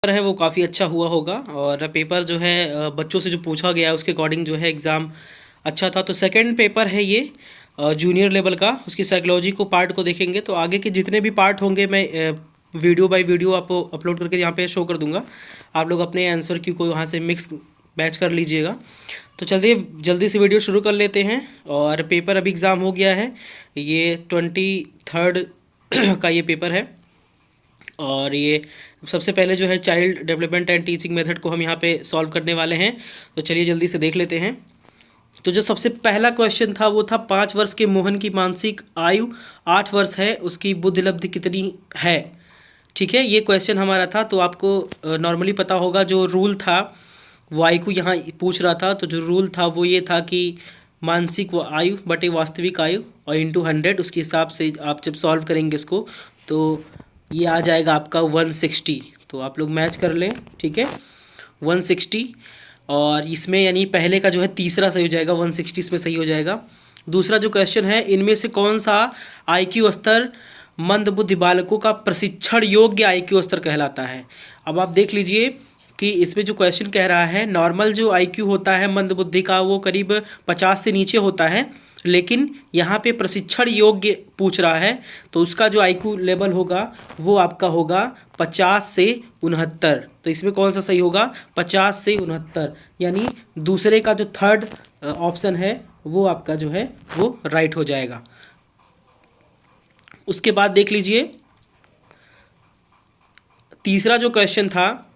है वो काफ़ी अच्छा हुआ होगा और पेपर जो है बच्चों से जो पूछा गया है उसके अकॉर्डिंग जो है एग्ज़ाम अच्छा था। तो सेकंड पेपर है ये जूनियर लेवल का, उसकी साइकोलॉजी को पार्ट को देखेंगे। तो आगे के जितने भी पार्ट होंगे मैं वीडियो बाय वीडियो आपको अपलोड करके यहाँ पे शो कर दूंगा। आप लोग अपने आंसर की को वहाँ से मिक्स मैच कर लीजिएगा। तो चलिए जल्दी से वीडियो शुरू कर लेते हैं। और पेपर अभी एग्ज़ाम हो गया है, ये 23 का ये पेपर है। और ये सबसे पहले जो है child development and teaching method को हम यहाँ पे सॉल्व करने वाले हैं। तो चलिए जल्दी से देख लेते हैं। तो जो सबसे पहला क्वेश्चन था वो था 5 वर्ष के मोहन की मानसिक आयु 8 वर्ष है, उसकी बुद्धिलब्धि कितनी है। ठीक है, ये क्वेश्चन हमारा था। तो आपको नॉर्मली पता होगा जो रूल था वो आयु यहाँ पूछ रहा था। तो जो रूल था वो ये था कि मानसिक आयु बटे वास्तविक आयु और इंटू 100, उसके हिसाब से आप जब सॉल्व करेंगे इसको तो ये आ जाएगा आपका 160। तो आप लोग मैच कर लें, ठीक है, 160। और इसमें यानी पहले का जो है तीसरा सही हो जाएगा, 160 इसमें सही हो जाएगा। दूसरा जो क्वेश्चन है, इनमें से कौन सा आईक्यू स्तर मंदबुद्धि बालकों का प्रशिक्षण योग्य आईक्यू स्तर कहलाता है। अब आप देख लीजिए कि इसमें जो क्वेश्चन कह रहा है, नॉर्मल जो आईक्यू होता है मंदबुद्धि का वो करीब 50 से नीचे होता है, लेकिन यहाँ पे प्रशिक्षण योग्य पूछ रहा है। तो उसका जो आईक्यू लेवल होगा वो आपका होगा 50 से 69। तो इसमें कौन सा सही होगा, 50 से 69, यानी दूसरे का जो थर्ड ऑप्शन है वो आपका जो है वो राइट हो जाएगा। उसके बाद देख लीजिए तीसरा जो क्वेश्चन था,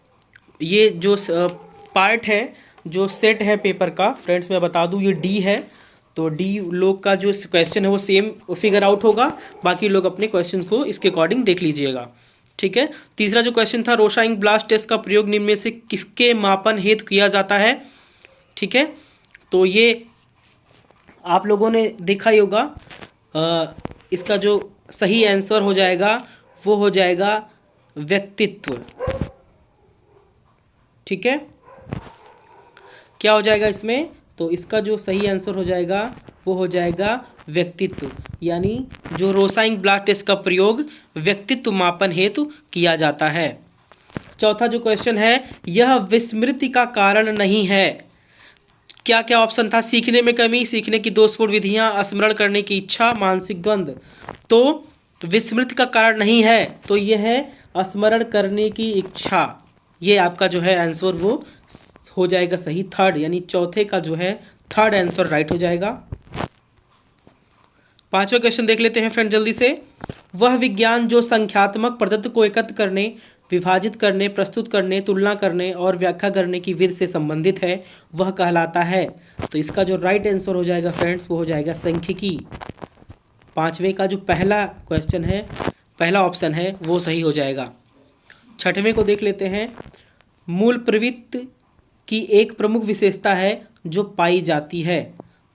ये जो पार्ट है, जो सेट है पेपर का, फ्रेंड्स मैं बता दूं ये डी है। तो डी लोग का जो क्वेश्चन है वो सेम फिगर आउट होगा, बाकी लोग अपने क्वेश्चन को इसके अकॉर्डिंग देख लीजिएगा। ठीक है, तीसरा जो क्वेश्चन था, रोशाइन ब्लास्ट टेस्ट का प्रयोग निम्न में से किसके मापन हेतु किया जाता है। ठीक है, तो ये आप लोगों ने देखा ही होगा। इसका जो सही आंसर हो जाएगा वो हो जाएगा व्यक्तित्व। ठीक है, क्या हो जाएगा इसमें, तो इसका जो सही आंसर हो जाएगा वो हो जाएगा व्यक्तित्व, यानी जो रोसाइन ब्लास्ट टेस्ट का प्रयोग व्यक्तित्व मापन हेतु किया जाता है। चौथा जो क्वेश्चन है, यह विस्मृति का कारण नहीं है। क्या क्या ऑप्शन था, सीखने में कमी, सीखने की दोषपूर्ण विधियां, स्मरण करने की इच्छा, मानसिक द्वंद्व। तो विस्मृति का कारण नहीं है, तो यह है स्मरण करने की इच्छा। ये आपका जो है आंसर वो हो जाएगा सही, थर्ड, यानी चौथे का जो है थर्ड आंसर राइट हो जाएगा। पांचवा क्वेश्चन देख लेते हैं फ्रेंड जल्दी से। वह विज्ञान जो संख्यात्मक पद्धति को एकत्र करने, विभाजित करने, प्रस्तुत करने, तुलना करने और व्याख्या करने की विधि से संबंधित है वह कहलाता है। तो इसका जो राइट आंसर हो जाएगा फ्रेंड्स वो हो जाएगा सांख्यिकी। पांचवे का जो पहला क्वेश्चन है, पहला ऑप्शन है वो सही हो जाएगा। छठवें को देख लेते हैं। मूल प्रवृत्ति की एक प्रमुख विशेषता है जो पाई जाती है।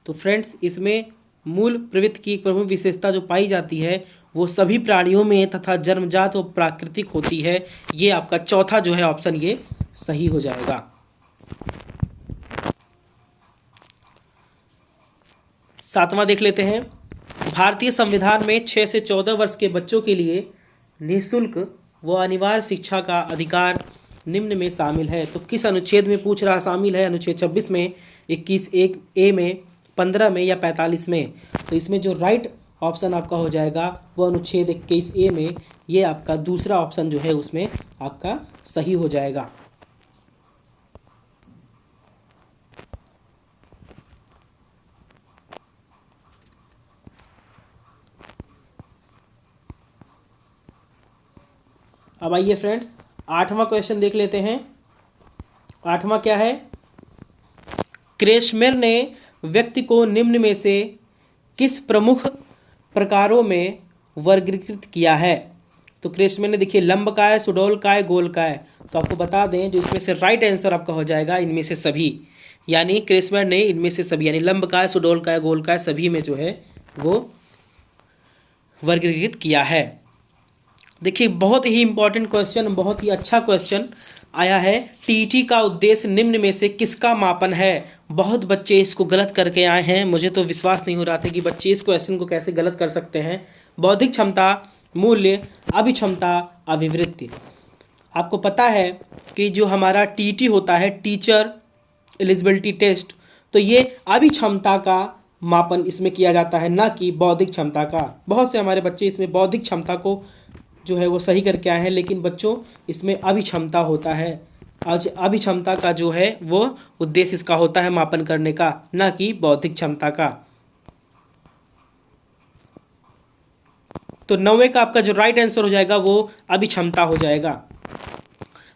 तो फ्रेंड्स इसमें मूल प्रवृत्ति की एक प्रमुख विशेषता जो पाई जाती है वो सभी प्राणियों में तथा जन्मजात व प्राकृतिक होती है। ये आपका चौथा जो है ऑप्शन ये सही हो जाएगा। सातवां देख लेते हैं। भारतीय संविधान में 6 से 14 वर्ष के बच्चों के लिए निःशुल्क व अनिवार्य शिक्षा का अधिकार निम्न में शामिल है। तो किस अनुच्छेद में पूछ रहा शामिल है, अनुच्छेद 26 में, 21(1)(a) में, 15 में या 45 में। तो इसमें जो राइट ऑप्शन आपका हो जाएगा वो अनुच्छेद 21(a) में, ये आपका दूसरा ऑप्शन जो है उसमें आपका सही हो जाएगा। अब आइए फ्रेंड आठवां क्वेश्चन देख लेते हैं। आठवां क्या है, क्रेशमेर ने व्यक्ति को निम्न में से किस प्रमुख प्रकारों में वर्गीकृत किया है। तो क्रेशमेर ने देखिए लंबकाय, सुडौलकाय, गोलकाय। तो आपको बता दें जो इसमें से राइट आंसर आपका हो जाएगा इनमें से सभी, यानी क्रेशमेर ने इनमें से सभी यानी लंबकाय, सुडौलकाय, गोलकाय सभी में जो है वो वर्गीकृत किया है। देखिए बहुत ही इंपॉर्टेंट क्वेश्चन, बहुत ही अच्छा क्वेश्चन आया है। टीईटी का उद्देश्य निम्न में से किसका मापन है। बहुत बच्चे इसको गलत करके आए हैं, मुझे तो विश्वास नहीं हो रहा था कि बच्चे इस क्वेश्चन को कैसे गलत कर सकते हैं। बौद्धिक क्षमता, मूल्य, अभिक्षमता, अभिवृत्ति। आपको पता है कि जो हमारा टीटी होता है, टीचर एलिजिबिलिटी टेस्ट, तो ये अभिक्षमता का मापन इसमें किया जाता है, ना कि बौद्धिक क्षमता का। बहुत से हमारे बच्चे इसमें बौद्धिक क्षमता को जो है वो सही करके आए हैं, लेकिन बच्चों इसमें अभिक्षमता होता है। आज अभिक्षमता का जो है वो उद्देश्य इसका होता है मापन करने का, ना कि बौद्धिक क्षमता का। तो 9वें का आपका जो राइट आंसर हो जाएगा वो अभिक्षमता हो जाएगा।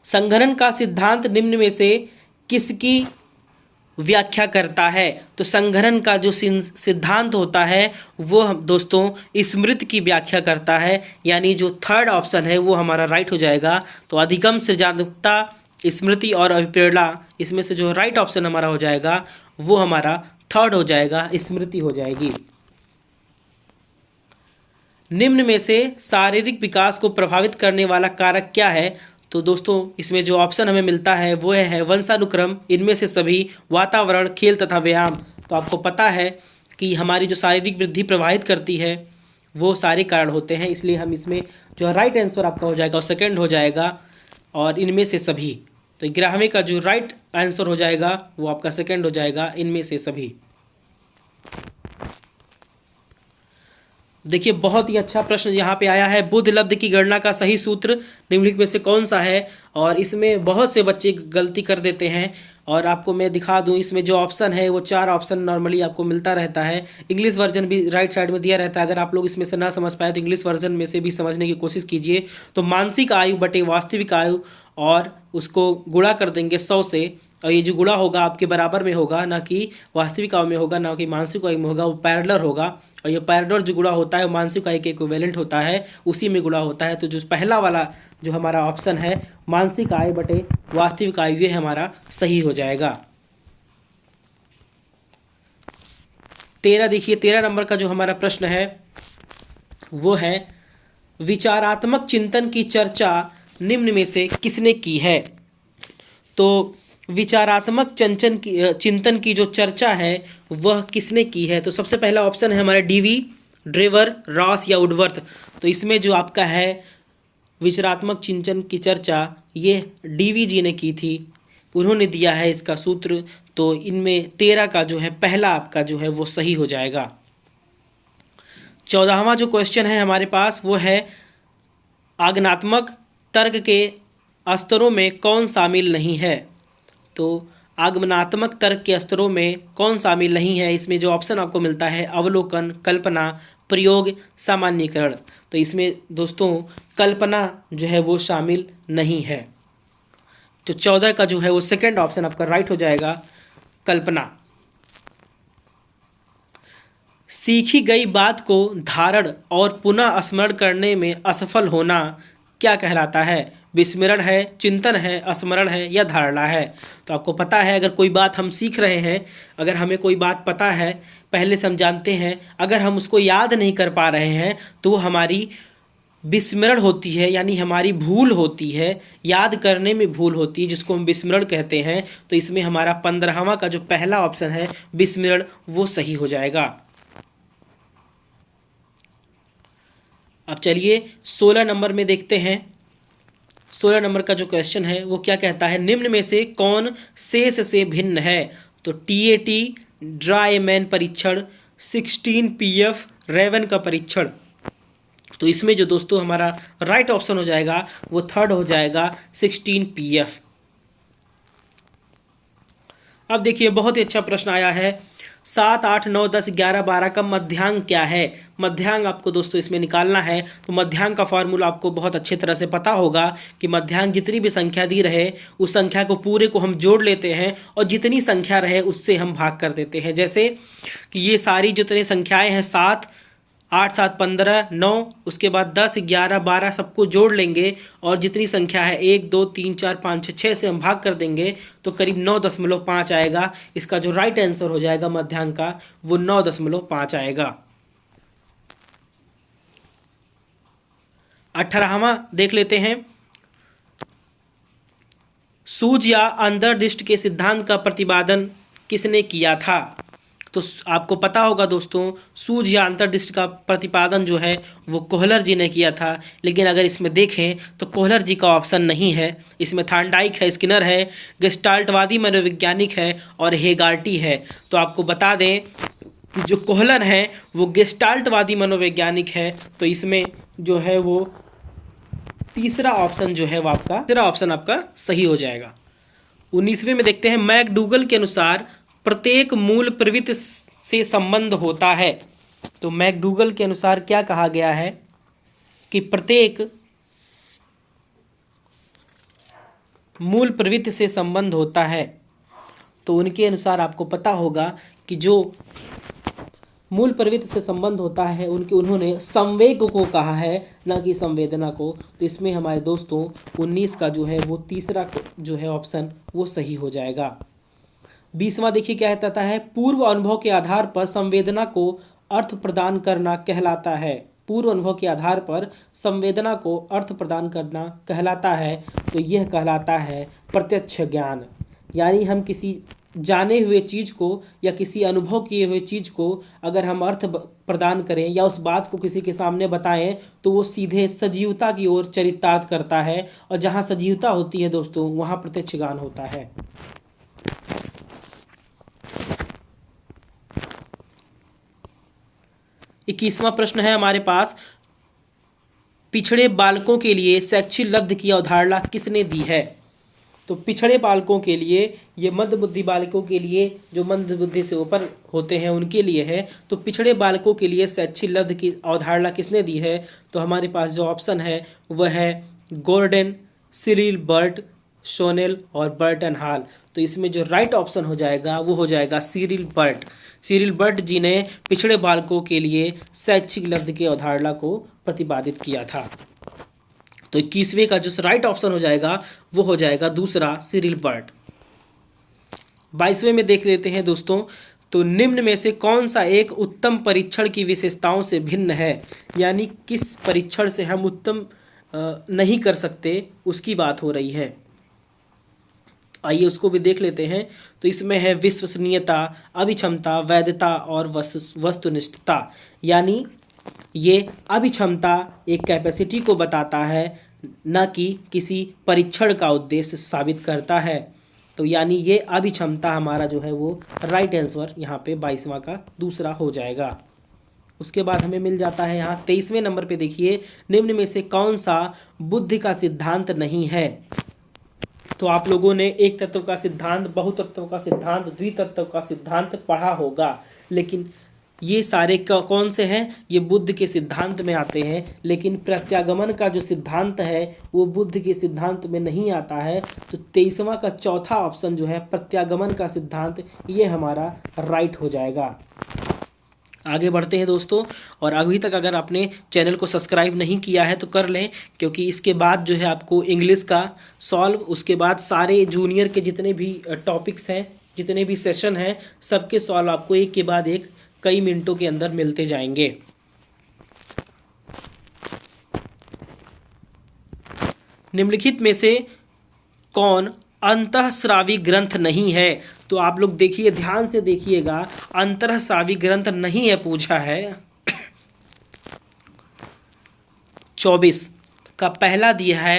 संघनन का सिद्धांत निम्न में से किसकी व्याख्या करता है? तो संघनन का जो सिद्धांत होता है वो दोस्तों स्मृति की व्याख्या करता है, यानी जो थर्ड ऑप्शन है वो हमारा राइट हो जाएगा। तो अधिगम, सृजनात्मकता, स्मृति और अभिप्रेरणा, इसमें से जो राइट ऑप्शन हमारा हो जाएगा वो हमारा थर्ड हो जाएगा, स्मृति हो जाएगी। निम्न में से शारीरिक विकास को प्रभावित करने वाला कारक क्या है? तो दोस्तों इसमें जो ऑप्शन हमें मिलता है वो है वंशानुक्रम, इनमें से सभी, वातावरण, खेल तथा व्यायाम। तो आपको पता है कि हमारी जो शारीरिक वृद्धि प्रभावित करती है वो सारे कारण होते हैं, इसलिए हम इसमें जो राइट आंसर आपका हो जाएगा और सेकंड हो जाएगा, और इनमें से सभी। तो 11वें का जो राइट आंसर हो जाएगा वो आपका सेकंड हो जाएगा, इनमें से सभी। देखिए बहुत ही अच्छा प्रश्न यहाँ पे आया है, बुद्ध लब्ध की गणना का सही सूत्र निम्नलिखित में से कौन सा है? और इसमें बहुत से बच्चे गलती कर देते हैं, और आपको मैं दिखा दूं इसमें जो ऑप्शन है वो 4 ऑप्शन नॉर्मली आपको मिलता रहता है। इंग्लिश वर्जन भी राइट साइड में दिया रहता है, अगर आप लोग इसमें से ना समझ पाए तो इंग्लिश वर्जन में से भी समझने की कोशिश कीजिए। तो मानसिक आयु बटे वास्तविक आयु, और उसको गुणा कर देंगे 100 से, और ये जो गुणा होगा आपके बराबर में होगा, ना कि वास्तविक आयु में होगा, ना कि मानसिक आयु में होगा, वो पैरेलल होगा। और ये पैरेलल जो गुणा होता है वो मानसिक आयु के इक्विवेलेंट होता है, उसी में गुणा होता है। तो जो पहला वाला जो हमारा ऑप्शन है मानसिक आयु बटे वास्तविक आयु, ये हमारा सही हो जाएगा। 13 देखिए, 13 नंबर का जो हमारा प्रश्न है वो है विचारात्मक चिंतन की चर्चा निम्न में से किसने की है? तो विचारात्मक चिंतन की जो चर्चा है वह किसने की है? तो सबसे पहला ऑप्शन है हमारा डीवी, ड्रेवर, रॉस या वुडवर्थ। तो इसमें जो आपका है विचारात्मक चिंतन की चर्चा ये डीवी जी ने की थी, उन्होंने दिया है इसका सूत्र। तो इनमें 13 का जो है पहला आपका जो है वो सही हो जाएगा। 14वां जो क्वेश्चन है हमारे पास वो है आगमनात्मक तर्क के स्तरों में कौन शामिल नहीं है? तो आगमनात्मक तर्क के स्तरों में कौन शामिल नहीं है? इसमें जो ऑप्शन आपको मिलता है अवलोकन, कल्पना, प्रयोग, सामान्यीकरण। तो इसमें दोस्तों कल्पना जो है वो शामिल नहीं है। तो 14 का जो है वो सेकंड ऑप्शन आपका राइट हो जाएगा, कल्पना। सीखी गई बात को धारण और पुनः स्मरण करने में असफल होना क्या कहलाता है? विस्मरण है, चिंतन है, स्मरण है या धारणा है? तो आपको पता है अगर कोई बात हम सीख रहे हैं, अगर हमें कोई बात पता है, पहले से हम जानते हैं, अगर हम उसको याद नहीं कर पा रहे हैं तो वो हमारी विस्मरण होती है, यानी हमारी भूल होती है, याद करने में भूल होती है, जिसको हम विस्मरण कहते हैं। तो इसमें हमारा 15वां का जो पहला ऑप्शन है विस्मरण वो सही हो जाएगा। अब चलिए 16 नंबर में देखते हैं। 16 नंबर का जो क्वेश्चन है वो क्या कहता है, निम्न में से कौन शेष से भिन्न है? तो टीएटी, ड्राईमैन परीक्षण, 16 पीएफ, रेवन का परीक्षण। तो इसमें जो दोस्तों हमारा राइट ऑप्शन हो जाएगा वो थर्ड हो जाएगा, 16 पीएफ। अब देखिए बहुत ही अच्छा प्रश्न आया है, 7, 8, 9, 10, 11, 12 का मध्यांक क्या है? मध्यांक आपको दोस्तों इसमें निकालना है। तो मध्यांक का फॉर्मूला आपको बहुत अच्छी तरह से पता होगा कि मध्यांक जितनी भी संख्या दी रहे उस संख्या को पूरे को हम जोड़ लेते हैं, और जितनी संख्या रहे उससे हम भाग कर देते हैं। जैसे कि ये सारी जितनी संख्याएं हैं 7, 8, 7, 15, 9, उसके बाद 10, 11, 12 सबको जोड़ लेंगे, और जितनी संख्या है 1, 2, 3, 4, 5, 6 से हम भाग कर देंगे तो करीब 9.5 आएगा। इसका जो राइट आंसर हो जाएगा मध्यांक का वो 9.5 आएगा। 18वां देख लेते हैं, सूझ या अंतर्दृष्टि के सिद्धांत का प्रतिपादन किसने किया था? तो आपको पता होगा दोस्तों, सूझ या अंतर्दृष्टि का प्रतिपादन जो है वो कोहलर जी ने किया था। लेकिन अगर इसमें देखें तो कोहलर जी का ऑप्शन नहीं है, इसमें थार्नडाइक है, स्किनर है, गेस्टाल्टवादी मनोवैज्ञानिक है और हेगार्टी है। तो आपको बता दें कि जो कोहलर है वो गेस्टाल्टवादी मनोवैज्ञानिक है। तो इसमें जो है वो तीसरा ऑप्शन जो है वो आपका, तीसरा ऑप्शन आपका सही हो जाएगा। 19वें में देखते हैं, मैकडूगल के अनुसार प्रत्येक मूल प्रवृत्ति से संबंध होता है। तो मैकडूगल के अनुसार क्या कहा गया है कि प्रत्येक मूल प्रवृत्ति से संबंध होता है। तो उनके अनुसार आपको पता होगा कि जो मूल प्रवृत्ति से संबंध होता है उन्होंने संवेग को कहा है, ना कि संवेदना को। तो इसमें हमारे दोस्तों 19 का जो है वो तीसरा जो है ऑप्शन वो सही हो जाएगा। 20वां देखिए क्या कहता है, पूर्व अनुभव के आधार पर संवेदना को अर्थ प्रदान करना कहलाता है। पूर्व अनुभव के आधार पर संवेदना को अर्थ प्रदान करना कहलाता है। तो यह कहलाता है प्रत्यक्ष ज्ञान। यानी हम किसी जाने हुए चीज़ को या किसी अनुभव किए हुए चीज़ को अगर हम अर्थ प्रदान करें या उस बात को किसी के सामने बताएं तो वो सीधे सजीवता की ओर चरितार्थ करता है। और जहाँ सजीवता होती है दोस्तों वहाँ प्रत्यक्ष ज्ञान होता है। इक्कीसवां प्रश्न है हमारे पास, पिछड़े बालकों के लिए शैक्षिक लब्ध की अवधारणा किसने दी है। तो पिछड़े बालकों के लिए, ये मंद बुद्धि बालकों के लिए, जो मंद बुद्धि से ऊपर होते हैं उनके लिए है। तो पिछड़े बालकों के लिए शैक्षिक लब्ध की अवधारणा किसने दी है। तो हमारे पास जो ऑप्शन है वह है गॉर्डन, सिरिल बर्ट, शोनेल और बर्टन हॉल। तो इसमें जो राइट ऑप्शन हो जाएगा वो हो जाएगा सिरिल बर्ट। सिरिल बर्ट जी ने पिछड़े बालकों के लिए शैक्षिक लब्ध की अवधारणा को प्रतिपादित किया था। तो 21वें का जो राइट ऑप्शन हो जाएगा वो हो जाएगा दूसरा सिरिल बर्ट। 22वें में देख लेते हैं दोस्तों, तो निम्न में से कौन सा एक उत्तम परीक्षण की विशेषताओं से भिन्न है। यानी किस परीक्षण से हम उत्तम नहीं कर सकते उसकी बात हो रही है। आइए उसको भी देख लेते हैं। तो इसमें है विश्वसनीयता, अभिक्षमता, वैधता और वस्तुनिष्ठता। यानी ये अभिक्षमता एक कैपेसिटी को बताता है, न कि किसी परीक्षण का उद्देश्य साबित करता है। तो यानी ये अभिक्षमता हमारा जो है वो राइट आंसर यहाँ पे 22वां का दूसरा हो जाएगा। उसके बाद हमें मिल जाता है यहाँ 23वें नंबर पे देखिए, निम्न में से कौन सा बुद्धि का सिद्धांत नहीं है। तो आप लोगों ने एक तत्व का सिद्धांत, बहुतत्व का सिद्धांत, द्वितत्व का सिद्धांत पढ़ा होगा, लेकिन ये सारे कौन से हैं, ये बुद्ध के सिद्धांत में आते हैं। लेकिन प्रत्यागमन का जो सिद्धांत है वो बुद्ध के सिद्धांत में नहीं आता है। तो 23वां का चौथा ऑप्शन जो है प्रत्यागमन का सिद्धांत, ये हमारा राइट हो जाएगा। आगे बढ़ते हैं दोस्तों, और अभी तक अगर आपने चैनल को सब्सक्राइब नहीं किया है तो कर लें, क्योंकि इसके बाद जो है आपको इंग्लिश का सॉल्व, उसके बाद सारे जूनियर के जितने भी टॉपिक्स हैं, जितने भी सेशन हैं, सबके सॉल्व आपको एक के बाद एक कई मिनटों के अंदर मिलते जाएंगे। निम्नलिखित में से कौन अंतःस्रावी ग्रंथ नहीं है। तो आप लोग देखिए, ध्यान से देखिएगा, अंतःस्रावी ग्रंथ नहीं है पूछा है। 24 का पहला दिया है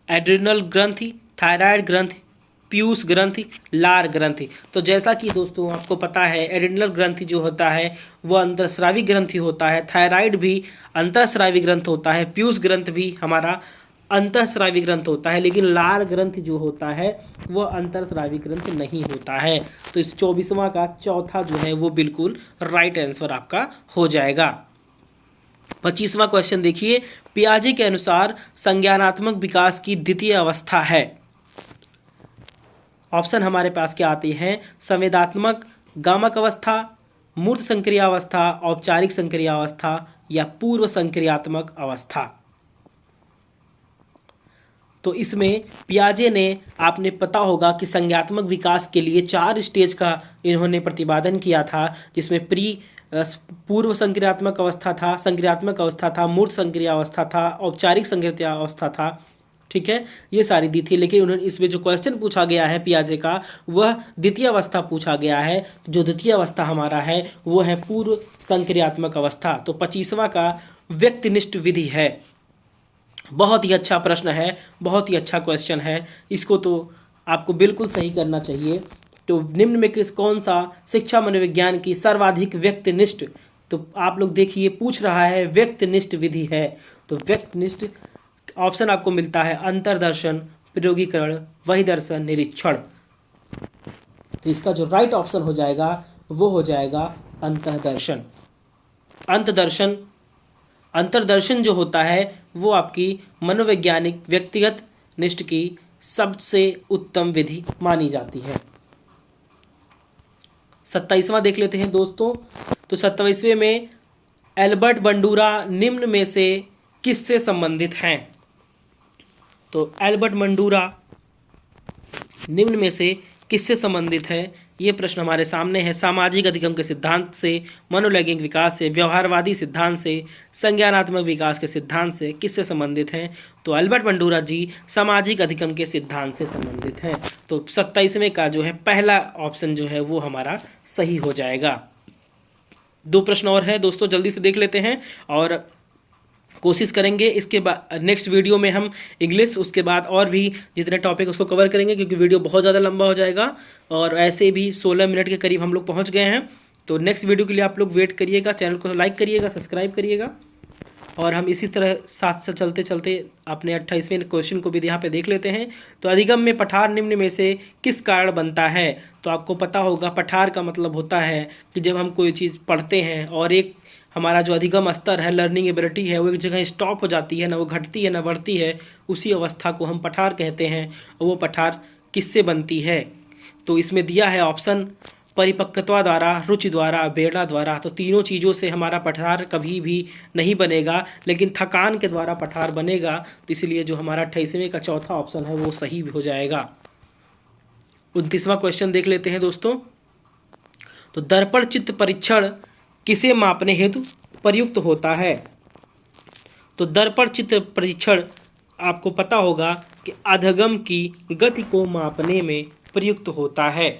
एड्रिनल ग्रंथि, थायराइड ग्रंथि, पीयूष ग्रंथि, लार ग्रंथि। तो जैसा कि दोस्तों आपको पता है, एड्रिनल ग्रंथि जो होता है वह अंतःस्रावी ग्रंथि होता है, थायराइड भी अंतःस्रावी ग्रंथ होता है, पीयूष ग्रंथ भी हमारा अंतःस्रावी ग्रंथ होता है, लेकिन लार ग्रंथ जो होता है वह अंतःस्रावी ग्रंथ नहीं होता है। तो इस 24वां का चौथा जो है वो बिल्कुल राइट आंसर आपका हो जाएगा। 25वां क्वेश्चन देखिए, पियाजे के अनुसार संज्ञानात्मक विकास की द्वितीय अवस्था है। ऑप्शन हमारे पास क्या आते हैं, संवेदात्मक गामक अवस्था, मूर्त संक्रियावस्था, औपचारिक संक्रियावस्था या पूर्व संक्रियात्मक अवस्था। तो इसमें पियाजे ने, आपने पता होगा कि संज्ञात्मक विकास के लिए 4 स्टेज का इन्होंने प्रतिपादन किया था, जिसमें पूर्व संक्रियात्मक अवस्था था, संक्रियात्मक अवस्था था, मूर्त संक्रिया अवस्था था, औपचारिक संक्रिया अवस्था था। ठीक है, ये सारी दी थी। लेकिन उन्होंने इसमें जो क्वेश्चन पूछा गया है पियाजे का वह द्वितीय अवस्था पूछा गया है। जो द्वितीय अवस्था हमारा है वो है पूर्व संक्रियात्मक अवस्था। तो 25वां का व्यक्तिनिष्ठ विधि है। बहुत ही अच्छा प्रश्न है, बहुत ही अच्छा क्वेश्चन है, इसको तो आपको बिल्कुल सही करना चाहिए। तो निम्न में कौन सा शिक्षा मनोविज्ञान की सर्वाधिक व्यक्तिनिष्ठ, तो आप लोग देखिए पूछ रहा है व्यक्तिनिष्ठ विधि है। तो व्यक्तिनिष्ठ ऑप्शन आपको मिलता है अंतर्दर्शन, प्रयोगीकरण, वही दर्शन, निरीक्षण। तो इसका जो राइट ऑप्शन हो जाएगा वो हो जाएगा अंतर्दर्शन। अंतर्दर्शन जो होता है वो आपकी मनोवैज्ञानिक व्यक्तिगत निष्ठ की सबसे उत्तम विधि मानी जाती है। 27वां देख लेते हैं दोस्तों। तो 27वें में एल्बर्ट बंडूरा निम्न में से किससे संबंधित हैं? तो एल्बर्ट बंडूरा निम्न में से किससे संबंधित है? ये प्रश्न हमारे सामने है। सामाजिक अधिगम के सिद्धांत से, मनोलैंगिक विकास से, व्यवहारवादी सिद्धांत से, संज्ञानात्मक विकास के सिद्धांत से किससे संबंधित हैं? तो एल्बर्ट बंडूरा जी सामाजिक अधिगम के सिद्धांत से संबंधित हैं। तो 27वें का जो है पहला ऑप्शन जो है वो हमारा सही हो जाएगा। 2 प्रश्न और हैं दोस्तों, जल्दी से देख लेते हैं और कोशिश करेंगे इसके बाद नेक्स्ट वीडियो में हम इंग्लिश, उसके बाद और भी जितने टॉपिक उसको कवर करेंगे, क्योंकि वीडियो बहुत ज़्यादा लंबा हो जाएगा और ऐसे भी 16 मिनट के करीब हम लोग पहुंच गए हैं। तो नेक्स्ट वीडियो के लिए आप लोग वेट करिएगा, चैनल को लाइक करिएगा, सब्सक्राइब करिएगा और हम इसी तरह साथ से चलते चलते अपने 28वें क्वेश्चन को भी यहाँ पे देख लेते हैं। तो अधिगम में पठार निम्न में से किस कारण बनता है? तो आपको पता होगा पठार का मतलब होता है कि जब हम कोई चीज़ पढ़ते हैं और एक हमारा जो अधिगम स्तर है, लर्निंग एबिलिटी है, वो एक जगह स्टॉप हो जाती है, ना वो घटती है ना बढ़ती है, उसी अवस्था को हम पठार कहते हैं। और वो पठार किससे बनती है? तो इसमें दिया है ऑप्शन परिपक्वता द्वारा, रुचि द्वारा, बेड़ा द्वारा। तो तीनों चीज़ों से हमारा पठार कभी भी नहीं बनेगा, लेकिन थकान के द्वारा पठार बनेगा। तो इसलिए जो हमारा 28वें का चौथा ऑप्शन है वो सही हो जाएगा। 29वां क्वेश्चन देख लेते हैं दोस्तों। तो दर्पण चित्त परीक्षण किसे मापने हेतु प्रयुक्त होता है? तो दर्पण चित्त परीक्षण आपको पता होगा कि अधिगम की गति को मापने में प्रयुक्त होता है।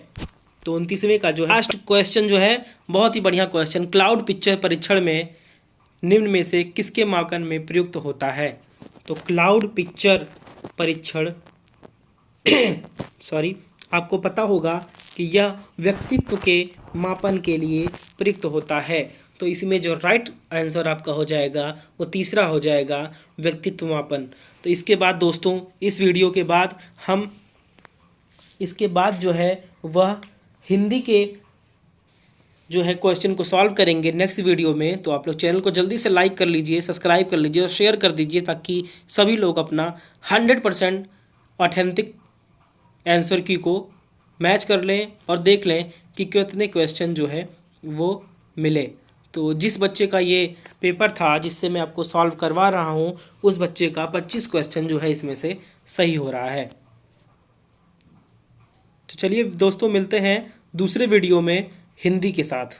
तो 29वें का जो है लास्ट क्वेश्चन जो है बहुत ही बढ़िया क्वेश्चन, क्लाउड पिक्चर परीक्षण में निम्न में से किसके मापन में प्रयुक्त होता है? तो क्लाउड पिक्चर परीक्षण सॉरी आपको पता होगा कि यह व्यक्तित्व के मापन के लिए प्रयुक्त होता है। तो इसमें जो राइट आंसर आपका हो जाएगा वो तीसरा हो जाएगा, व्यक्तित्व मापन। तो इसके बाद दोस्तों इस वीडियो के बाद हम इसके बाद जो है वह हिंदी के जो है क्वेश्चन को सॉल्व करेंगे नेक्स्ट वीडियो में। तो आप लोग चैनल को जल्दी से लाइक कर लीजिए, सब्सक्राइब कर लीजिए और शेयर कर दीजिए, ताकि सभी लोग अपना 100% ऑथेंटिक आंसर की को मैच कर लें और देख लें कि कितने क्वेश्चन जो है वो मिले। तो जिस बच्चे का ये पेपर था जिससे मैं आपको सॉल्व करवा रहा हूँ, उस बच्चे का 25 क्वेश्चन जो है इसमें से सही हो रहा है। तो चलिए दोस्तों मिलते हैं दूसरे वीडियो में हिंदी के साथ।